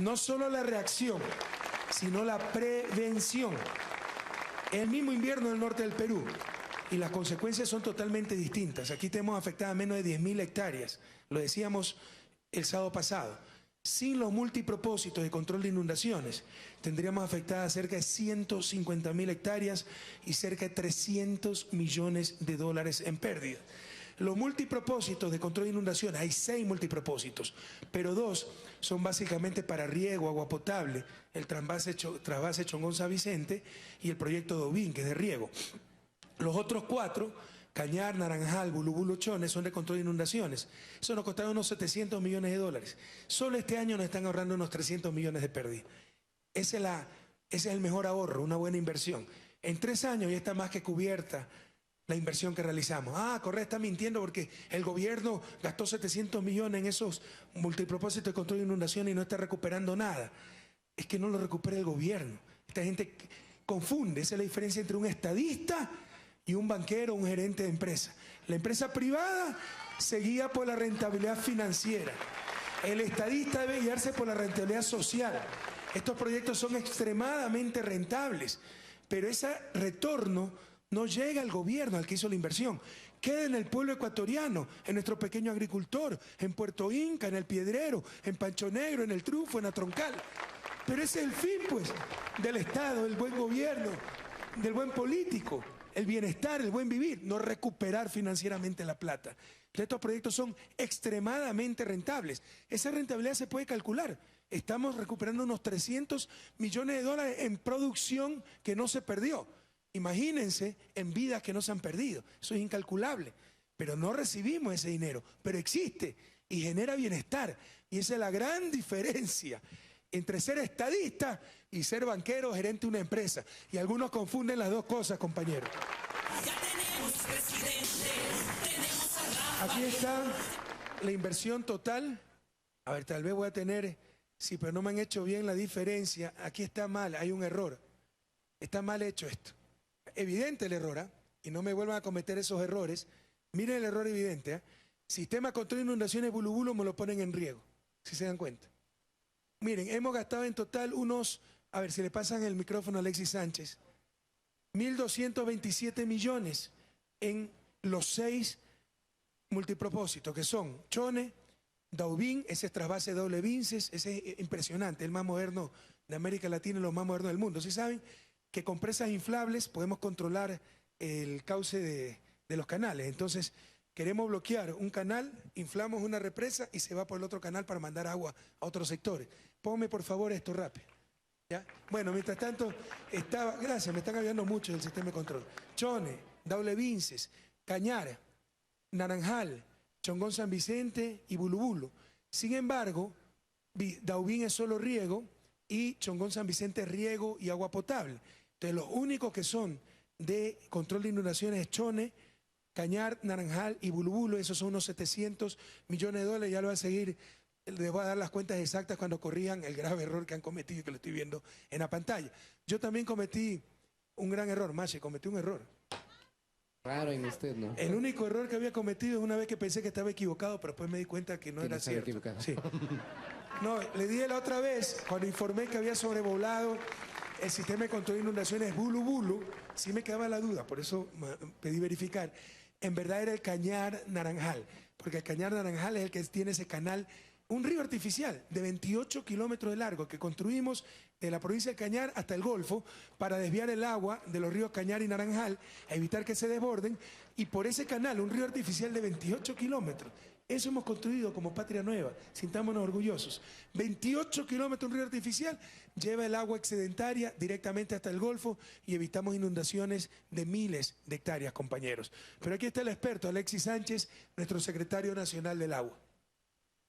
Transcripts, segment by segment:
no solo la reacción, sino la prevención. El mismo invierno del norte del Perú y las consecuencias son totalmente distintas. Aquí tenemos afectadas menos de 10.000 hectáreas, lo decíamos el sábado pasado. Sin los multipropósitos de control de inundaciones, tendríamos afectadas cerca de 150.000 hectáreas y cerca de 300 millones de dólares en pérdida. Los multipropósitos de control de inundaciones, hay 6 multipropósitos, pero 2 son básicamente para riego, agua potable, el trasvase Chongón-San Vicente y el proyecto Daubín, que es de riego. Los otros 4, Cañar, Naranjal, Bulubulo, Chone, son de control de inundaciones. Eso nos costaron unos 700 millones de dólares. Solo este año nos están ahorrando unos 300 millones de pérdida. Ese es el mejor ahorro, una buena inversión. En 3 años ya está más que cubierta la inversión que realizamos. Correa está mintiendo porque el gobierno gastó 700 millones en esos multipropósitos de control de inundaciones y no está recuperando nada. Es que no lo recupera el gobierno. Esta gente confunde. Esa es la diferencia entre un estadista y un banquero, un gerente de empresa. La empresa privada se guía por la rentabilidad financiera. El estadista debe guiarse por la rentabilidad social. Estos proyectos son extremadamente rentables, pero ese retorno no llega al gobierno, al que hizo la inversión. Queda en el pueblo ecuatoriano, en nuestro pequeño agricultor, en Puerto Inca, en El Piedrero, en Pancho Negro, en El Trufo, en Atroncal. Pero ese es el fin, pues, del Estado, del buen gobierno, del buen político. El bienestar, el buen vivir, no recuperar financieramente la plata. Estos proyectos son extremadamente rentables. Esa rentabilidad se puede calcular. Estamos recuperando unos 300 millones de dólares en producción que no se perdió. Imagínense en vidas que no se han perdido. Eso es incalculable. Pero no recibimos ese dinero. Pero existe y genera bienestar. Y esa es la gran diferencia entre ser estadista y ser banquero o gerente de una empresa. Y algunos confunden las dos cosas, compañeros. Ya tenemos presidente, tenemos a Rafa. Aquí está la inversión total. A ver, tal vez voy a tener, sí, pero no me han hecho bien la diferencia. Aquí está mal, hay un error. Está mal hecho esto. Evidente el error, y no me vuelvan a cometer esos errores. Miren el error evidente. Sistema de control de inundaciones Bulubulo me lo ponen en riego, si se dan cuenta. Miren, hemos gastado en total unos, a ver si le pasan el micrófono a Alexis Sánchez, 1.227 millones en los 6 multipropósitos, que son Chone, Daubín, ese es trasvase doble Vinces, ese es impresionante, el más moderno de América Latina y los más modernos del mundo. ¿Sí saben que con presas inflables podemos controlar el cauce de los canales? Entonces, queremos bloquear un canal, inflamos una represa y se va por el otro canal para mandar agua a otros sectores. Ponme por favor esto rápido. ¿Ya? Bueno, mientras tanto, gracias, me están hablando mucho del sistema de control. Chone, Daule Vinces, Cañara, Naranjal, Chongón San Vicente y Bulubulo. Sin embargo, Daubín es solo riego y Chongón San Vicente es riego y agua potable. Entonces, los únicos que son de control de inundaciones es Chone, Cañar, Naranjal y Bulubulo. Esos son unos 700 millones de dólares. Ya lo va a seguir. Les voy a dar las cuentas exactas cuando corrijan el grave error que han cometido, que lo estoy viendo en la pantalla. Yo también cometí un gran error, Mache, cometí un error. Raro en usted, ¿no? El único error que había cometido es una vez que pensé que estaba equivocado, pero después me di cuenta que no era cierto. Sí. No, le dije la otra vez, cuando informé que había sobrevolado el sistema de control de inundaciones Bulubulo, sí me quedaba la duda, por eso pedí verificar. En verdad era el Cañar Naranjal, porque el Cañar Naranjal es el que tiene ese canal, un río artificial de 28 kilómetros de largo que construimos de la provincia de Cañar hasta el Golfo para desviar el agua de los ríos Cañar y Naranjal, a evitar que se desborden, y por ese canal, un río artificial de 28 kilómetros, eso hemos construido como Patria Nueva, sintámonos orgullosos. 28 kilómetros un río artificial, lleva el agua excedentaria directamente hasta el Golfo y evitamos inundaciones de miles de hectáreas, compañeros. Pero aquí está el experto Alexis Sánchez, nuestro secretario nacional del agua.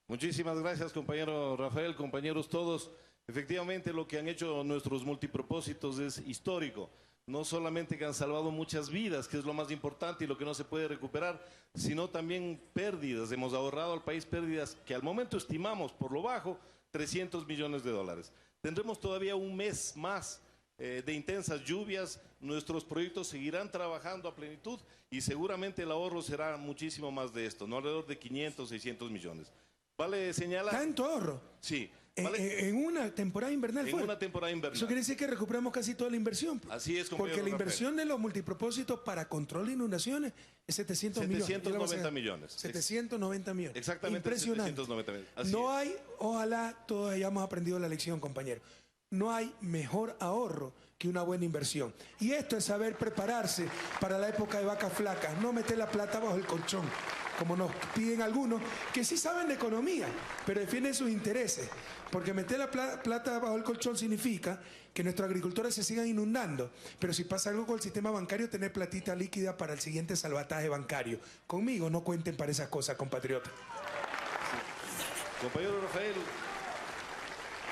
Muchísimas gracias, compañero Rafael, compañeros todos. Efectivamente, lo que han hecho nuestros multipropósitos es histórico. No solamente que han salvado muchas vidas, que es lo más importante y lo que no se puede recuperar, sino también pérdidas. Hemos ahorrado al país pérdidas que al momento estimamos, por lo bajo, 300 millones de dólares. Tendremos todavía un mes más de intensas lluvias. Nuestros proyectos seguirán trabajando a plenitud y seguramente el ahorro será muchísimo más de esto, no alrededor de 500, 600 millones. Vale señalar... ¿Tanto ahorro? Sí. En una temporada invernal En fue. una temporada invernal. Eso quiere decir que recuperamos casi toda la inversión. Así es, compañero Porque la Rafael. inversión de los multipropósitos para control de inundaciones es 700 millones. 790 millones. 790 millones. Exactamente, Impresionante. 790 millones. Así No es. hay, ojalá todos hayamos aprendido la lección, compañero. No hay mejor ahorro que una buena inversión. Y esto es saber prepararse para la época de vacas flacas, no meter la plata bajo el colchón, como nos piden algunos que sí saben de economía, pero defienden sus intereses. Porque meter la plata bajo el colchón significa que nuestros agricultores se sigan inundando. Pero si pasa algo con el sistema bancario, tener platita líquida para el siguiente salvataje bancario. Conmigo no cuenten para esas cosas, compatriotas. Compañero Rafael,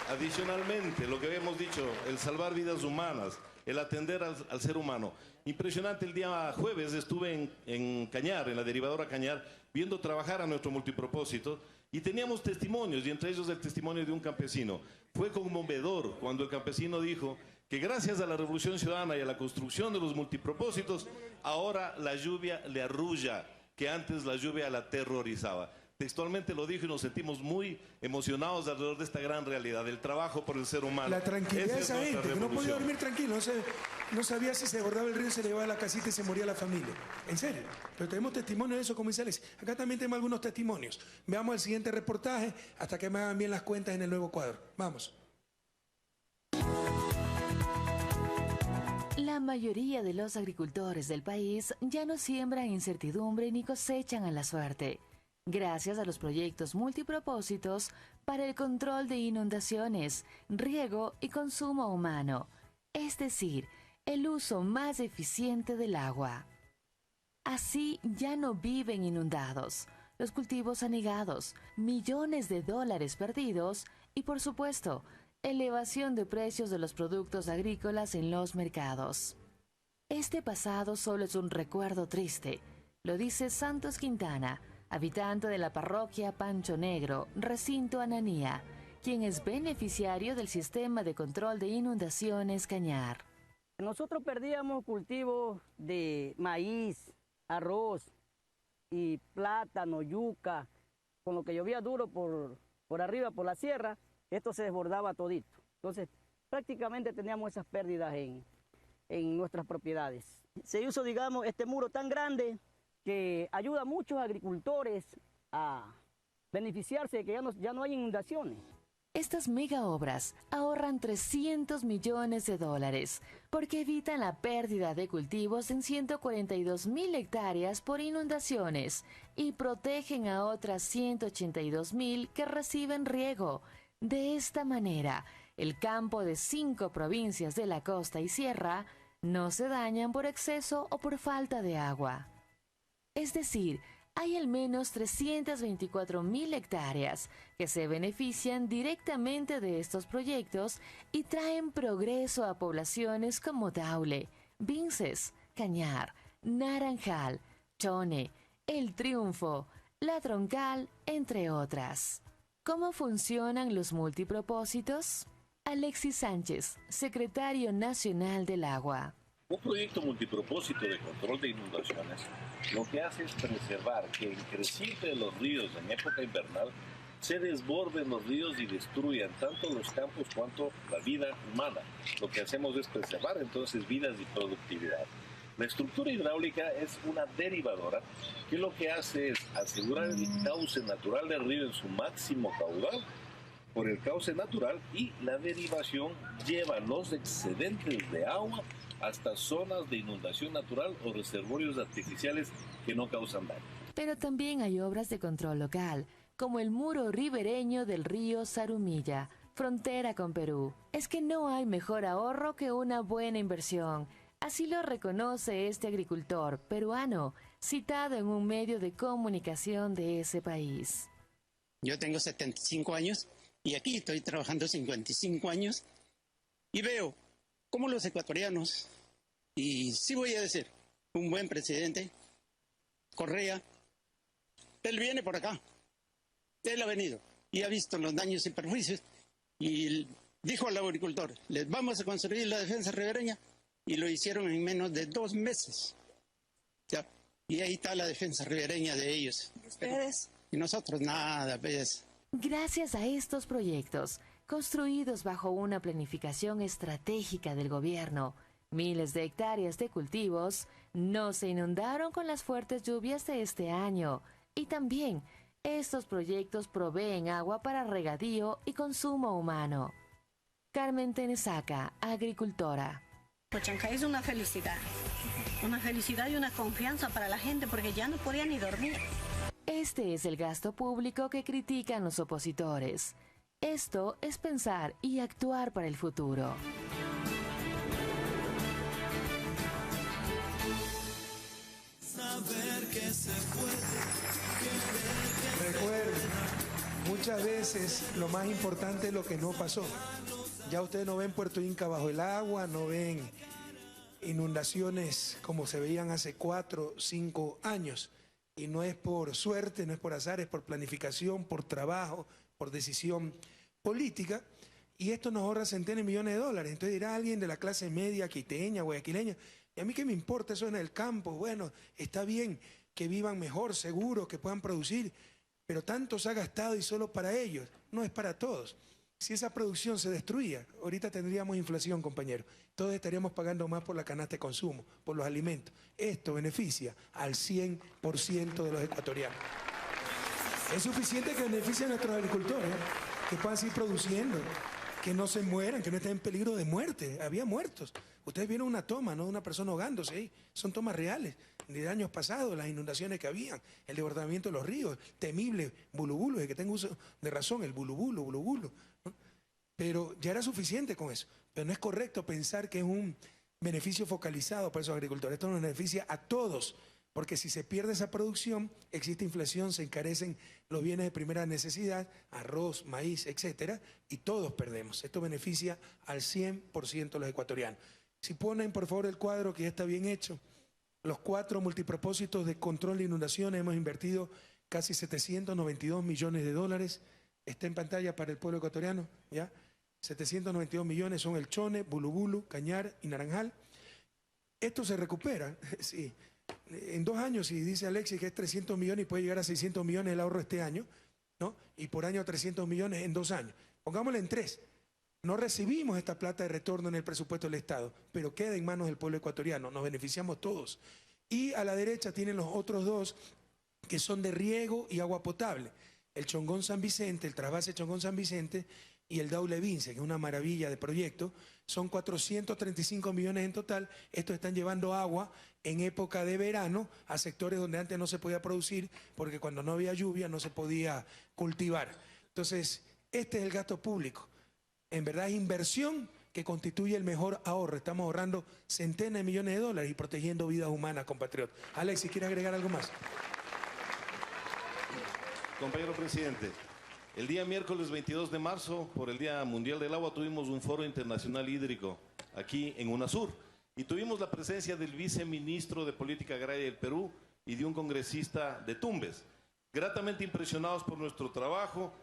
adicionalmente, lo que habíamos dicho, el salvar vidas humanas, el atender al ser humano. Impresionante, el día jueves estuve en Cañar, en la derivadora Cañar, viendo trabajar a nuestro multipropósito y teníamos testimonios, y entre ellos el testimonio de un campesino. Fue conmovedor cuando el campesino dijo que gracias a la Revolución Ciudadana y a la construcción de los multipropósitos, ahora la lluvia le arrulla, que antes la lluvia la aterrorizaba. Textualmente lo dijo y nos sentimos muy emocionados alrededor de esta gran realidad, del trabajo por el ser humano. La tranquilidad de Esa esa es nuestra gente, que no podía revolución. dormir tranquilo, no sabía si se desbordaba el río, se le llevaba a la casita y se moría la familia. En serio. Pero tenemos testimonios de eso, como dice Alex. Acá también tenemos algunos testimonios. Veamos el siguiente reportaje hasta que me hagan bien las cuentas en el nuevo cuadro. Vamos. La mayoría de los agricultores del país ya no siembran incertidumbre ni cosechan a la suerte, gracias a los proyectos multipropósitos para el control de inundaciones, riego y consumo humano, es decir, el uso más eficiente del agua. Así ya no viven inundados, los cultivos anegados, millones de dólares perdidos y, por supuesto, elevación de precios de los productos agrícolas en los mercados. Este pasado solo es un recuerdo triste, lo dice Santos Quintana, habitante de la parroquia Pancho Negro, recinto Ananía, quien es beneficiario del sistema de control de inundaciones Cañar. Nosotros perdíamos cultivos de maíz, arroz y plátano, yuca, con lo que llovía duro por arriba, por la sierra, esto se desbordaba todito. Entonces, prácticamente teníamos esas pérdidas en nuestras propiedades. Se hizo, digamos, este muro tan grande que ayuda a muchos agricultores a beneficiarse de que ya no hay inundaciones. Estas mega obras ahorran 300 millones de dólares porque evitan la pérdida de cultivos en 142.000 hectáreas por inundaciones y protegen a otras 182.000 que reciben riego. De esta manera, el campo de 5 provincias de la costa y sierra no se dañan por exceso o por falta de agua. Es decir, hay al menos 324.000 hectáreas que se benefician directamente de estos proyectos y traen progreso a poblaciones como Daule, Vinces, Cañar, Naranjal, Chone, El Triunfo, La Troncal, entre otras. ¿Cómo funcionan los multipropósitos? Alexis Sánchez, secretario nacional del agua. Un proyecto multipropósito de control de inundaciones lo que hace es preservar que en creciente de los ríos en época invernal se desborden los ríos y destruyan tanto los campos cuanto la vida humana. Lo que hacemos es preservar entonces vidas y productividad. La estructura hidráulica es una derivadora que lo que hace es asegurar el cauce natural del río en su máximo caudal por el cauce natural y la derivación lleva los excedentes de agua hasta zonas de inundación natural o reservorios artificiales que no causan daño. Pero también hay obras de control local, como el muro ribereño del río Zarumilla, frontera con Perú. Es que no hay mejor ahorro que una buena inversión. Así lo reconoce este agricultor peruano, citado en un medio de comunicación de ese país. Yo tengo 75 años y aquí estoy trabajando 55 años y veo cómo los ecuatorianos, y sí voy a decir, un buen presidente, Correa, él viene por acá, él ha venido y ha visto los daños y perjuicios y dijo al agricultor, les vamos a construir la defensa ribereña y lo hicieron en menos de 2 meses. ¿Ya? Y ahí está la defensa ribereña de ellos. ¿Ustedes? Y nosotros nada, pues. Gracias a estos proyectos, construidos bajo una planificación estratégica del gobierno. Miles de hectáreas de cultivos no se inundaron con las fuertes lluvias de este año. Y también, estos proyectos proveen agua para regadío y consumo humano. Carmen Tenesaca, agricultora. Pochancay es una felicidad y una confianza para la gente porque ya no podía ni dormir. Este es el gasto público que critican los opositores. Esto es pensar y actuar para el futuro. Recuerden, muchas veces lo más importante es lo que no pasó. Ya ustedes no ven Puerto Inca bajo el agua, no ven inundaciones como se veían hace 4 o 5 años. Y no es por suerte, no es por azar, es por planificación, por trabajo, por decisión política. Y esto nos ahorra centenas de millones de dólares. Entonces dirá alguien de la clase media, quiteña, guayaquileña, ¿y a mí qué me importa eso en el campo? Bueno, está bien que vivan mejor, seguros, que puedan producir, pero tanto se ha gastado y solo para ellos, no es para todos. Si esa producción se destruía, ahorita tendríamos inflación, compañero. Todos estaríamos pagando más por la canasta de consumo, por los alimentos. Esto beneficia al 100% de los ecuatorianos. Es suficiente que beneficie a nuestros agricultores, que puedan seguir produciendo, que no se mueran, que no estén en peligro de muerte. Había muertos. Ustedes vieron una toma, ¿no? Una persona ahogándose ahí. Son tomas reales de años pasados, las inundaciones que habían, el desbordamiento de los ríos, temible bulubulu, de que tengo uso de razón, el bulubulu, ¿no? Pero ya era suficiente con eso. Pero no es correcto pensar que es un beneficio focalizado para esos agricultores. Esto nos beneficia a todos, porque si se pierde esa producción, existe inflación, se encarecen los bienes de primera necesidad, arroz, maíz, etcétera, y todos perdemos. Esto beneficia al 100% de los ecuatorianos. Si ponen, por favor, el cuadro que ya está bien hecho, los 4 multipropósitos de control de inundaciones, hemos invertido casi 792 millones de dólares. Está en pantalla para el pueblo ecuatoriano, ¿ya? 792 millones son el Chone, Bulubulu, Cañar y Naranjal. Esto se recupera, sí. En 2 años, si dice Alexis que es 300 millones y puede llegar a 600 millones el ahorro este año, ¿no? Y por año 300 millones en 2 años. Pongámosle en 3. No recibimos esta plata de retorno en el presupuesto del Estado, pero queda en manos del pueblo ecuatoriano, nos beneficiamos todos. Y a la derecha tienen los otros 2 que son de riego y agua potable. El Chongón San Vicente, el trasvase Chongón San Vicente y el Daule Vince, que es una maravilla de proyecto. Son 435 millones en total. Estos están llevando agua en época de verano a sectores donde antes no se podía producir porque cuando no había lluvia no se podía cultivar. Entonces, este es el gasto público. En verdad es inversión que constituye el mejor ahorro. Estamos ahorrando centenas de millones de dólares y protegiendo vidas humanas, compatriotas. Alex, si quieres agregar algo más. Compañero presidente, el día miércoles 22 de marzo, por el Día Mundial del Agua, tuvimos un foro internacional hídrico aquí en UNASUR y tuvimos la presencia del viceministro de Política Agraria del Perú y de un congresista de Tumbes. Gratamente impresionados por nuestro trabajo,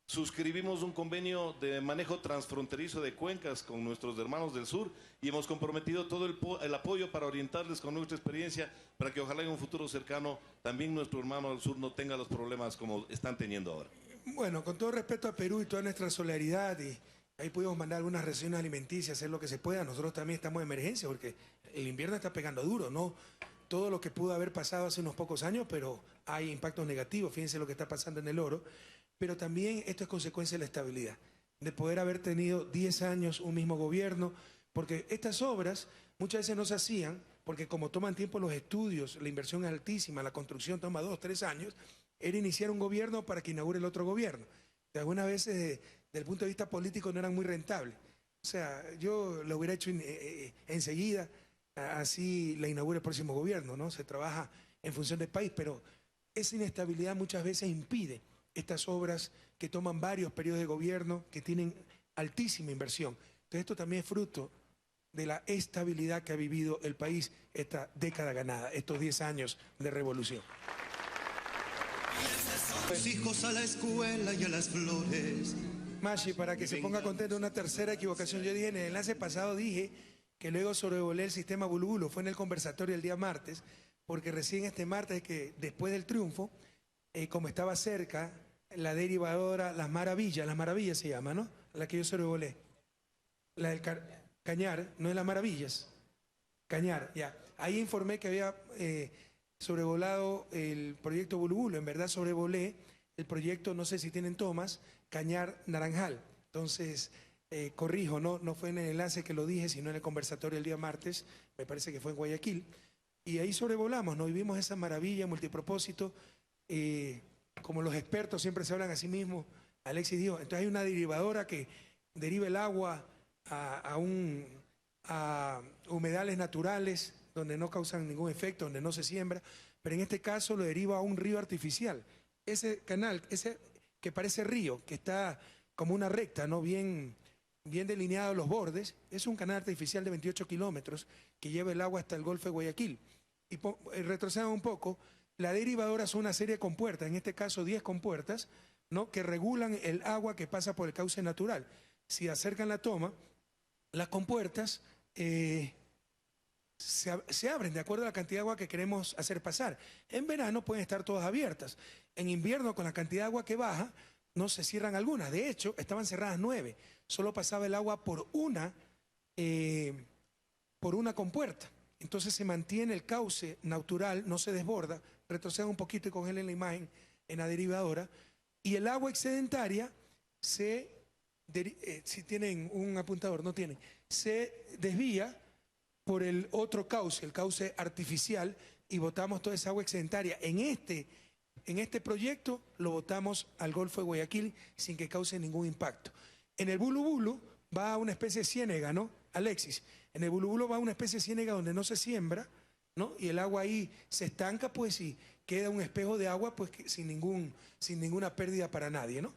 suscribimos un convenio de manejo transfronterizo de cuencas con nuestros hermanos del sur y hemos comprometido todo el apoyo para orientarles con nuestra experiencia para que ojalá en un futuro cercano también nuestro hermano del sur no tenga los problemas como están teniendo ahora. Bueno, con todo respeto a Perú y toda nuestra solidaridad, y ahí pudimos mandar algunas raciones alimenticias, hacer lo que se pueda. Nosotros también estamos en emergencia porque el invierno está pegando duro, ¿no? Todo lo que pudo haber pasado hace unos pocos años, pero hay impactos negativos. Fíjense lo que está pasando en el oro. Pero también esto es consecuencia de la estabilidad, de poder haber tenido 10 años un mismo gobierno, porque estas obras muchas veces no se hacían, porque como toman tiempo los estudios, la inversión es altísima, la construcción toma 2 o 3 años, era iniciar un gobierno para que inaugure el otro gobierno. De algunas veces, desde el punto de vista político, no eran muy rentables. O sea, yo lo hubiera hecho enseguida, así la inaugure el próximo gobierno, ¿no? Se trabaja en función del país, pero esa inestabilidad muchas veces impide estas obras que toman varios periodos de gobierno, que tienen altísima inversión. Entonces esto también es fruto de la estabilidad que ha vivido el país esta década ganada, estos 10 años de revolución. Los hijos a la escuela y a las flores. Mashi, para que se ponga contento, una tercera equivocación. Yo dije, en el enlace pasado dije que luego sobrevolé el sistema Bulubulu, fue en el conversatorio el día martes, porque recién este martes, que después del triunfo, como estaba cerca, la derivadora Las Maravillas se llama, ¿no? la que yo sobrevolé. La del Cañar, no es las Maravillas. Cañar, ya. Ahí informé que había sobrevolado el proyecto Bulubulu. En verdad sobrevolé el proyecto, no sé si tienen tomas, Cañar Naranjal. Entonces, corrijo, no fue en el enlace que lo dije, sino en el conversatorio el día martes, me parece que fue en Guayaquil. Y ahí sobrevolamos, ¿no? Y vimos esa maravilla multipropósito, como los expertos siempre se hablan a sí mismos, Alexis dijo, entonces hay una derivadora que deriva el agua a humedales naturales, donde no causan ningún efecto, donde no se siembra, pero en este caso lo deriva a un río artificial. Ese canal, ese que parece río, que está como una recta, ¿no? Bien delineados los bordes, es un canal artificial de 28 kilómetros que lleva el agua hasta el Golfo de Guayaquil. Y retrocedan un poco, la derivadora son una serie de compuertas, en este caso 10 compuertas, ¿no? Que regulan el agua que pasa por el cauce natural. Si acercan la toma, las compuertas se abren de acuerdo a la cantidad de agua que queremos hacer pasar. En verano pueden estar todas abiertas. En invierno, con la cantidad de agua que baja, no se cierran algunas. De hecho, estaban cerradas 9. Solo pasaba el agua por una compuerta. Entonces se mantiene el cauce natural, no se desborda. Retrocedan un poquito y congelen la imagen en la derivadora. Y el agua excedentaria si tienen un apuntador, no tienen, se desvía por el otro cauce, el cauce artificial, y botamos toda esa agua excedentaria. En este proyecto lo botamos al Golfo de Guayaquil sin que cause ningún impacto. En el Bulubulu va a una especie de ciénega, ¿no, Alexis? En el Bulubulu va a una especie de ciénega donde no se siembra, ¿no? Y el agua ahí se estanca, pues, y queda un espejo de agua, pues, sin ninguna pérdida para nadie, ¿no?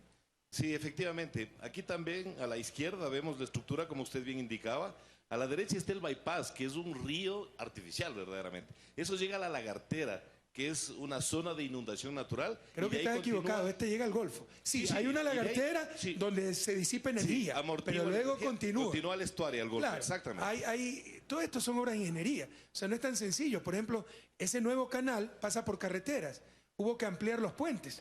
Sí, efectivamente. Aquí también a la izquierda vemos la estructura, como usted bien indicaba. A la derecha está el bypass, que es un río artificial verdaderamente. Eso llega a la Lagartera, que es una zona de inundación natural. Creo que está equivocado, este llega al Golfo. Sí, hay una lagartera donde se disipa energía, pero luego continúa. Continúa al estuario, al Golfo, claro, exactamente. Todo esto son obras de ingeniería, o sea, no es tan sencillo. Por ejemplo, ese nuevo canal pasa por carreteras, hubo que ampliar los puentes.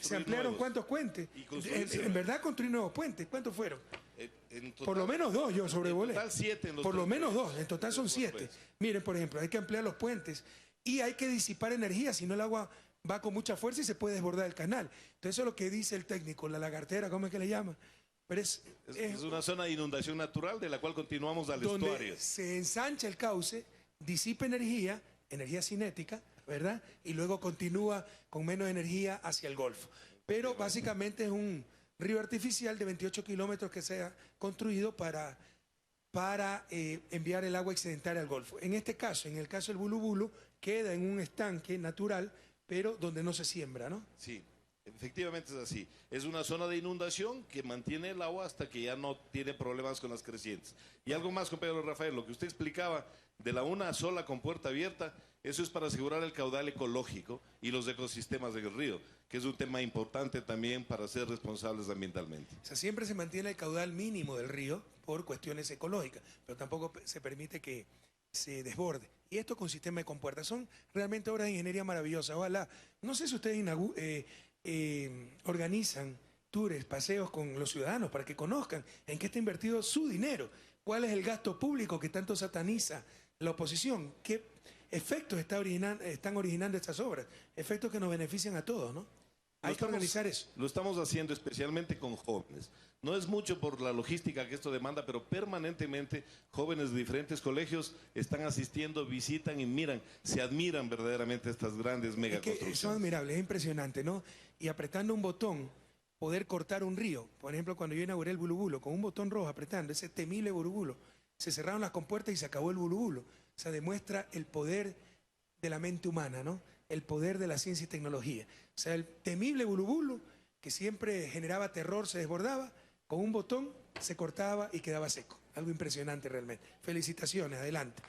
¿Se ampliaron nuevos. ¿Cuántos puentes? En verdad construir nuevos puentes, ¿cuántos fueron? Total, por lo menos 2 yo sobrevolé. En total 7. Por lo menos 2, en total son 7. Miren, por ejemplo, hay que ampliar los puentes. Y hay que disipar energía, si no el agua va con mucha fuerza y se puede desbordar el canal. Entonces eso es lo que dice el técnico, la lagartera, ¿cómo es que le llama? Pero es una zona de inundación natural de la cual continuamos al estuario. Donde se ensancha el cauce, disipa energía cinética, ¿verdad? Y luego continúa con menos energía hacia el Golfo. Pero básicamente es un río artificial de 28 kilómetros que se ha construido para enviar el agua excedentaria al Golfo. En este caso, en el caso del Bulubulu, queda en un estanque natural, pero donde no se siembra, ¿no? Sí, efectivamente es así. Es una zona de inundación que mantiene el agua hasta que ya no tiene problemas con las crecientes. Y algo más, compañero Rafael, lo que usted explicaba de la una sola compuerta abierta, eso es para asegurar el caudal ecológico y los ecosistemas del río, que es un tema importante también para ser responsables ambientalmente. O sea, siempre se mantiene el caudal mínimo del río por cuestiones ecológicas, pero tampoco se permite que se desborde. Y esto con sistema de compuertas. Son realmente obras de ingeniería maravillosas. Ojalá, no sé si ustedes organizan tours, paseos con los ciudadanos para que conozcan en qué está invertido su dinero, cuál es el gasto público que tanto sataniza la oposición, qué efectos están originando estas obras, efectos que nos benefician a todos, ¿no? Hay que organizar eso. Lo estamos haciendo especialmente con jóvenes. No es mucho por la logística que esto demanda, pero permanentemente jóvenes de diferentes colegios están asistiendo, visitan y miran, se admiran verdaderamente estas grandes megaconstrucciones. Son admirables, es impresionante, ¿no? Y apretando un botón, poder cortar un río. Por ejemplo, cuando yo inauguré el Bulubulu, con un botón rojo apretando ese temible Bulubulu, se cerraron las compuertas y se acabó el Bulubulu. O sea, demuestra el poder de la mente humana, ¿no? El poder de la ciencia y tecnología. O sea, el temible Bulubulu, que siempre generaba terror, se desbordaba, con un botón se cortaba y quedaba seco. Algo impresionante realmente. Felicitaciones, adelante.